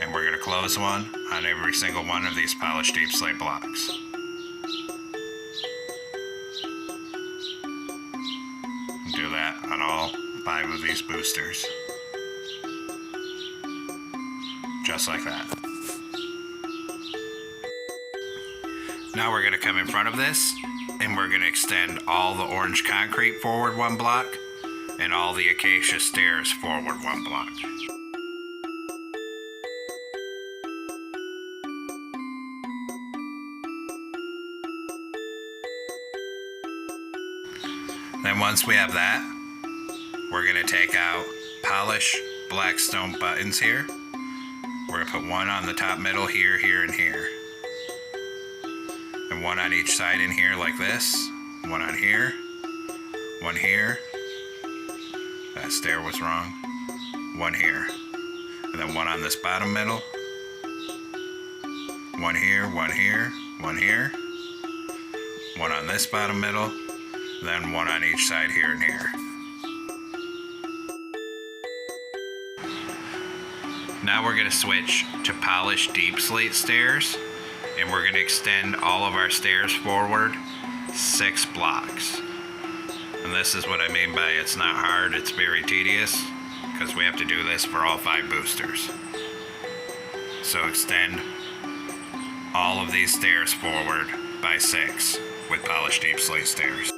and we're going to close one on every single one of these polished deep slate blocks. Do that on all 5 of these boosters. Just like that. Now we're going to come in front of this and we're going to extend all the orange concrete forward 1 block and all the acacia stairs forward 1 block. Then once we have that, we're going to take out polish black stone buttons here. We're going to put one on the top middle here, here, and here. And one on each side in here like this. One on here. One here. That stair was wrong. One here. And then one on this bottom middle. One here, one here, one here. One on this bottom middle. Then one on each side here and here. Now we're going to switch to polished deep slate stairs, and we're going to extend all of our stairs forward 6 blocks. And this is what I mean by it's not hard, it's very tedious, because we have to do this for all 5 boosters. So extend all of these stairs forward by 6 with polished deep slate stairs.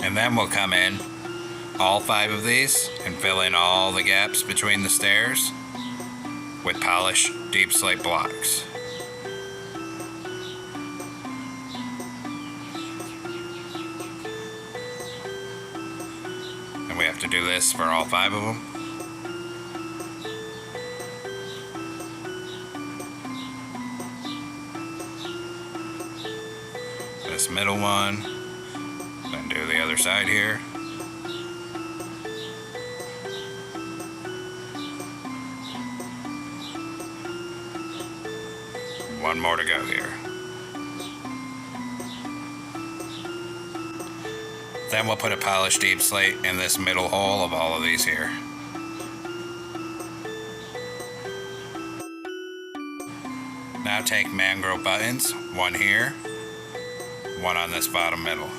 And then we'll come in all 5 of these and fill in all the gaps between the stairs with polished deep slate blocks. And we have to do this for all 5 of them. this middle one, then do the other side here. One more to go here. Then we'll put a polished deep slate in this middle hole of all of these here. Now take mangrove buttons, one here, one on this bottom middle,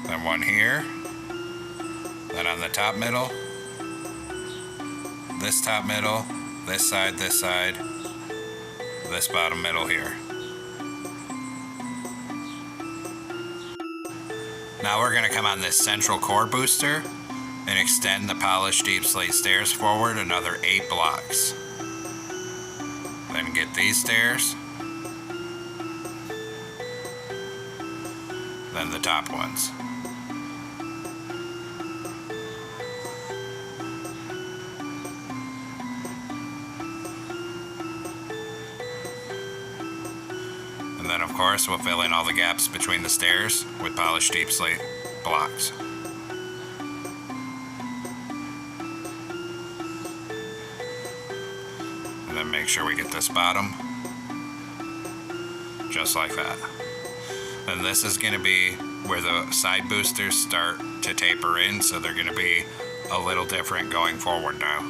then one here, then on the top middle, this top middle, this side, this bottom middle here. Now we're going to come on this central core booster and extend the polished deep slate stairs forward another 8 blocks. Then get these stairs, then the top ones. And then of course we'll fill in all the gaps between the stairs with polished deep slate blocks. And then make sure we get this bottom just like that. And this is going to be where the side boosters start to taper in, so they're going to be a little different going forward now.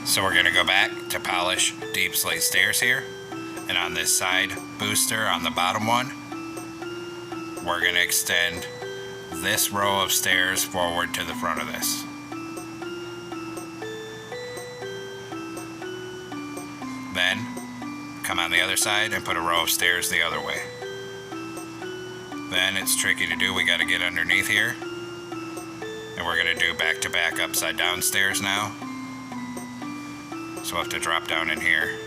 So we're going to go back to polish deep slate stairs here, and on this side booster on the bottom one, we're going to extend this row of stairs forward to the front of this. Then come on the other side and put a row of stairs the other way. Then it's tricky to do, we got to get underneath here, and we're going to do back-to-back upside down stairs now. So we'll have to drop down in here.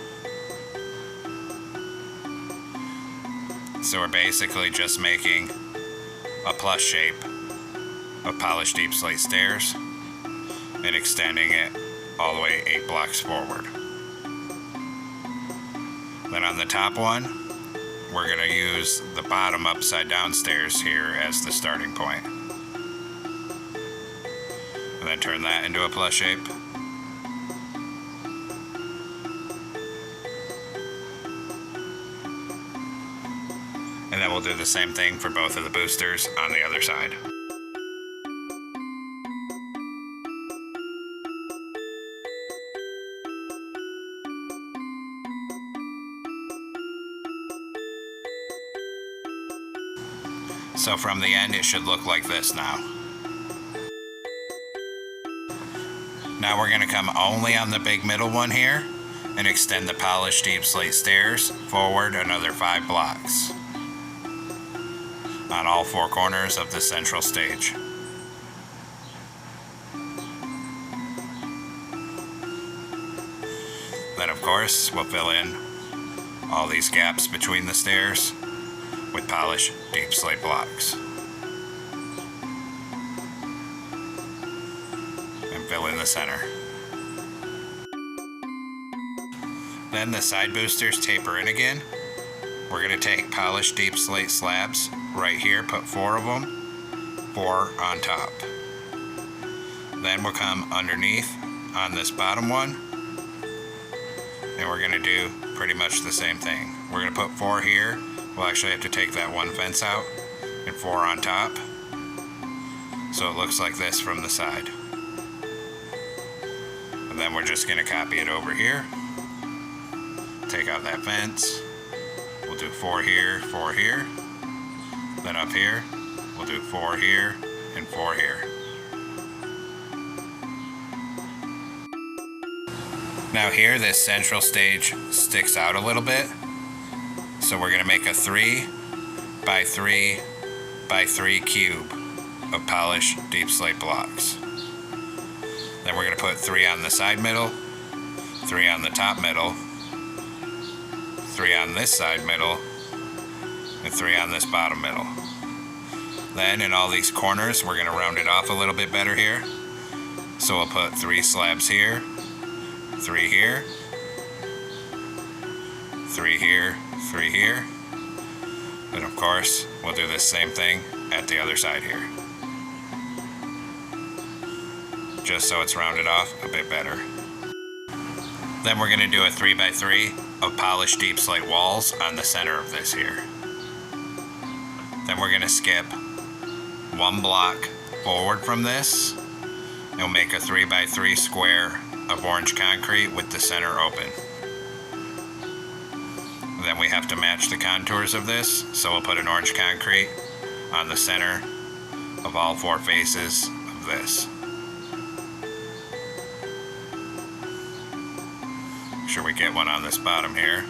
So we're basically just making a plus shape of polished deep slate stairs and extending it all the way 8 blocks forward. Then on the top one, we're going to use the bottom upside down stairs here as the starting point. And then turn that into a plus shape. And then we'll do the same thing for both of the boosters on the other side. So from the end, it should look like this now. Now we're going to come only on the big middle one here and extend the polished deep slate stairs forward another 5 blocks on all 4 corners of the central stage. Then of course, we'll fill in all these gaps between the stairs with polished deep slate blocks. And fill in the center. Then the side boosters taper in again. We're going to take polished deep slate slabs right here, put 4 of them, 4 on top. Then we'll come underneath on this bottom one, and we're going to do pretty much the same thing. We're going to put 4 here. We'll actually have to take that one fence out, and 4 on top, so it looks like this from the side. And then we're just going to copy it over here, take out that fence. We'll do 4 here, 4 here. Then up here, we'll do 4 here and 4 here. Now here, this central stage sticks out a little bit. So we're going to make a 3 by 3 by 3 cube of polished deep slate blocks. Then we're going to put 3 on the side middle, 3 on the top middle, 3 on this side middle, and 3 on this bottom middle. Then in all these corners, we're going to round it off a little bit better here. So we'll put 3 slabs here, 3 here, 3 here, 3 here, Then of course, we'll do this same thing at the other side here. Just so it's rounded off a bit better. Then we're going to do a 3x3 of polished deep slate walls on the center of this here. Then we're going to skip one block forward from this. And we'll make a 3x3 square of orange concrete with the center open. Then we have to match the contours of this, so we'll put an orange concrete on the center of all four faces of this. Make sure we get one on this bottom here.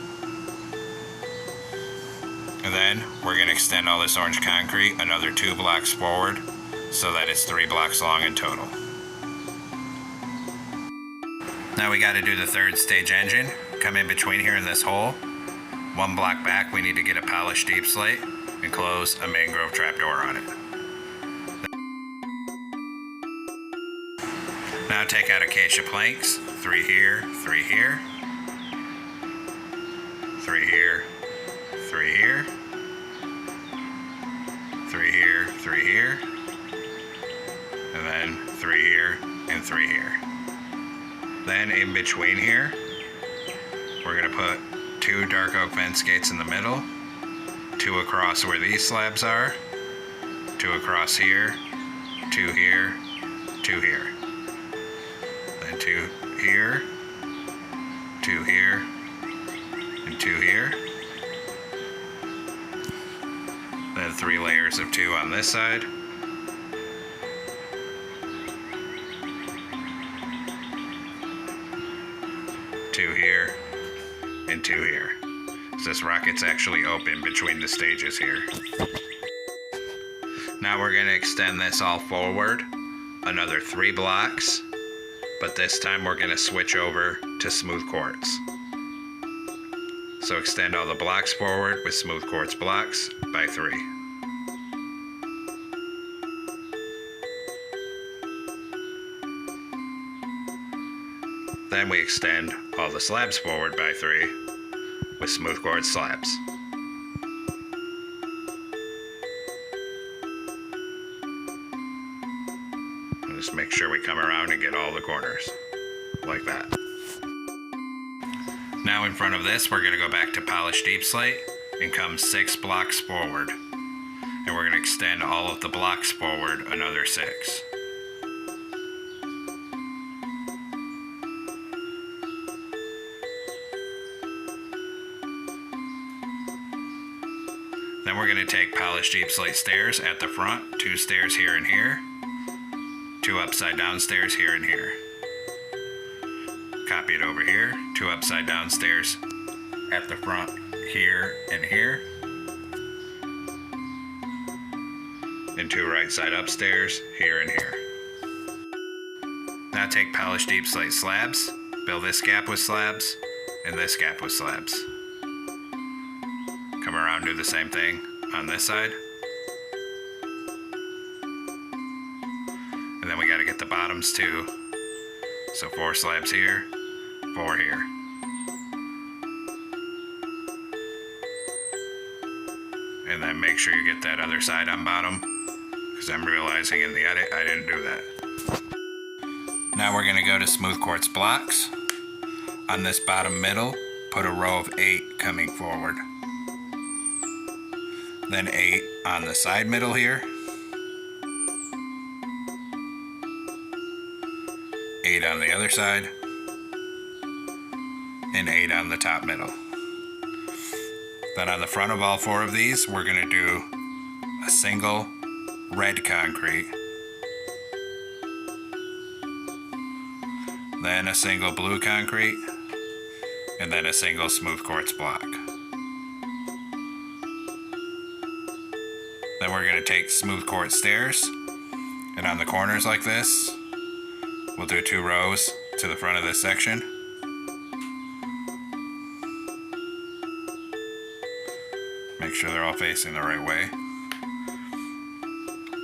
And then we're going to extend all this orange concrete another 2 blocks forward so that it's 3 blocks long in total. Now we got to do the third stage engine. Come in between here in this hole. 1 block back we need to get a polished deep slate and close a mangrove trapdoor on it. Now take out acacia planks. 3 here, 3 here. 3 here, 3 here. 3 here, 3 here. And then 3 here and 3 here. Then in between here, we're going to put 2 dark oak fence gates in the middle, 2 across where these slabs are, 2 across here, 2 here, 2 here. Then 2 here, 2 here, and 2 here. Then 3 layers of 2 on this side. 2 here, and 2 here. So this rocket's actually open between the stages here. Now we're going to extend this all forward another 3 blocks, but this time we're going to switch over to smooth quartz. So extend all the blocks forward with smooth quartz blocks by 3. Then we extend all the slabs forward by 3 with smooth quartz slabs. And just make sure we come around and get all the corners, like that. Now in front of this, we're going to go back to polished deep slate and come 6 blocks forward. And we're going to extend all of the blocks forward another 6. Then we're going to take polished deep slate stairs at the front, 2 stairs here and here, 2 upside down stairs here and here. Copy it over here, 2 upside down stairs at the front here and here, and 2 right side upstairs here and here. Now take polished deep slate slabs, fill this gap with slabs, and this gap with slabs. Come around, do the same thing on this side. And then we got to get the bottoms too. So 4 slabs here, 4 here. And then make sure you get that other side on bottom, because I'm realizing in the edit I didn't do that. Now we're going to go to smooth quartz blocks. On this bottom middle, put a row of 8 coming forward. Then 8 on the side middle here. 8 on the other side. And 8 on the top middle. Then on the front of all 4 of these, we're going to do a single red concrete. Then a single blue concrete. And then a single smooth quartz block. Then we're going to take smooth quartz stairs, and on the corners like this, we'll do 2 rows to the front of this section. Make sure they're all facing the right way.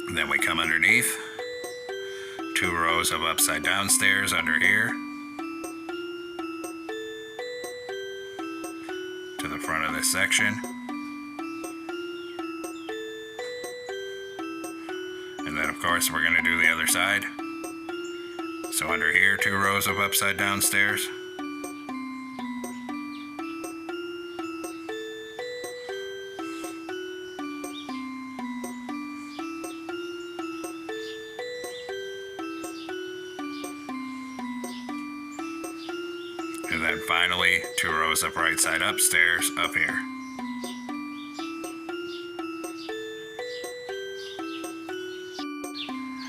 And then we come underneath, 2 rows of upside down stairs under here, to the front of this section. And then of course we're going to do the other side. So under here, 2 rows of upside down stairs. And then finally, 2 rows of right side upstairs up here.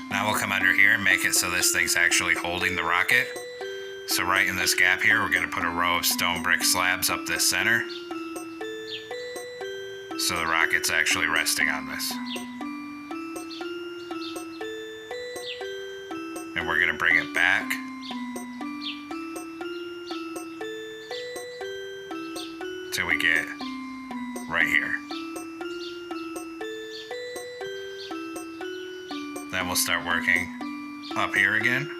Now we'll come under here and make it so this thing's actually holding the rocket. So right in this gap here, we're going to put a row of stone brick slabs up this center. So the rocket's actually resting on this. And we're going to bring it back. Till we get right here. Then we'll start working up here again.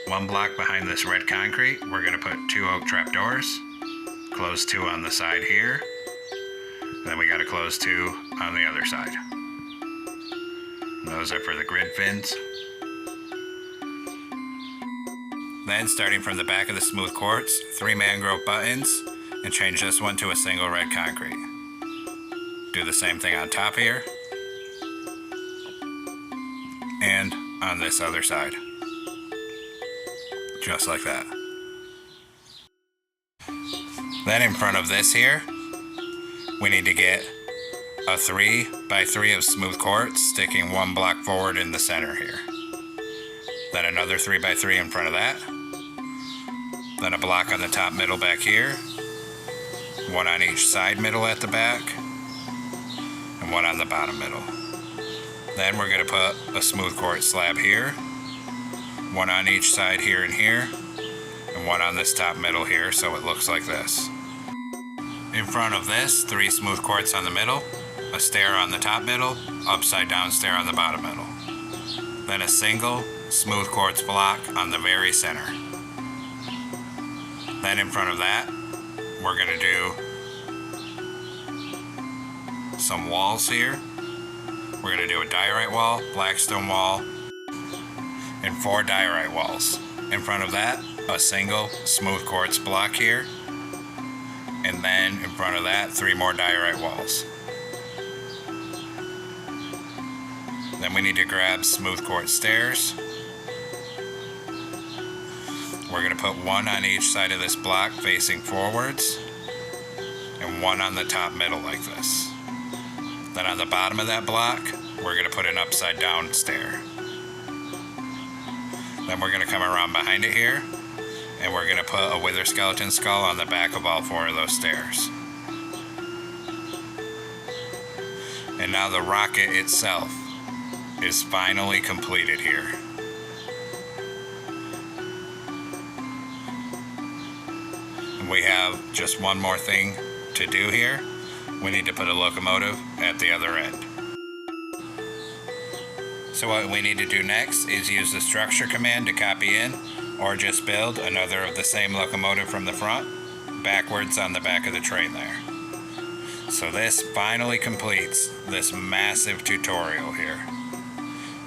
1 block behind this red concrete, we're going to put 2 oak trapdoors. Close 2 on the side here. Then we got to close 2 on the other side. And those are for the grid fins. Then starting from the back of the smooth quartz, 3 mangrove buttons, and change this one to a single red concrete. Do the same thing on top here. And on this other side. Just like that. Then in front of this here, we need to get a 3 by 3 of smooth quartz sticking 1 block forward in the center here. Then another 3 by 3 in front of that. Then a block on the top middle back here. 1 on each side middle at the back. And 1 on the bottom middle. Then we're going to put a smooth quartz slab here. 1 on each side here and here. And 1 on this top middle here, so it looks like this. In front of this, 3 smooth quartz on the middle. A stair on the top middle. Upside down stair on the bottom middle. Then a single smooth quartz block on the very center. Then in front of that, we're going to do some walls here. We're going to do a diorite wall, blackstone wall, and 4 diorite walls. In front of that, a single smooth quartz block here. And then in front of that, 3 more diorite walls. Then we need to grab smooth quartz stairs. We're going to put 1 on each side of this block facing forwards. And 1 on the top middle like this. Then on the bottom of that block, we're going to put an upside down stair. Then we're going to come around behind it here, and we're going to put a wither skeleton skull on the back of all 4 of those stairs. And now the rocket itself is finally completed here. And we have just one more thing to do here. We need to put a locomotive at the other end. So what we need to do next is use the structure command to copy in, or just build another of the same locomotive from the front, backwards on the back of the train there. So this finally completes this massive tutorial here.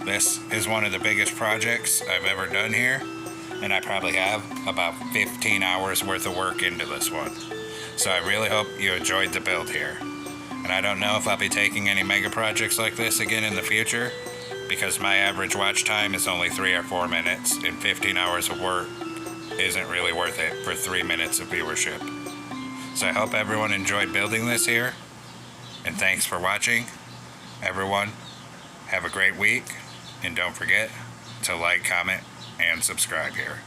This is one of the biggest projects I've ever done here, and I probably have about 15 hours worth of work into this one. So I really hope you enjoyed the build here. And I don't know if I'll be taking any mega projects like this again in the future, because my average watch time is only 3 or 4 minutes, and 15 hours of work isn't really worth it for 3 minutes of viewership. So I hope everyone enjoyed building this here, and thanks for watching. Everyone, have a great week, and don't forget to like, comment, and subscribe here.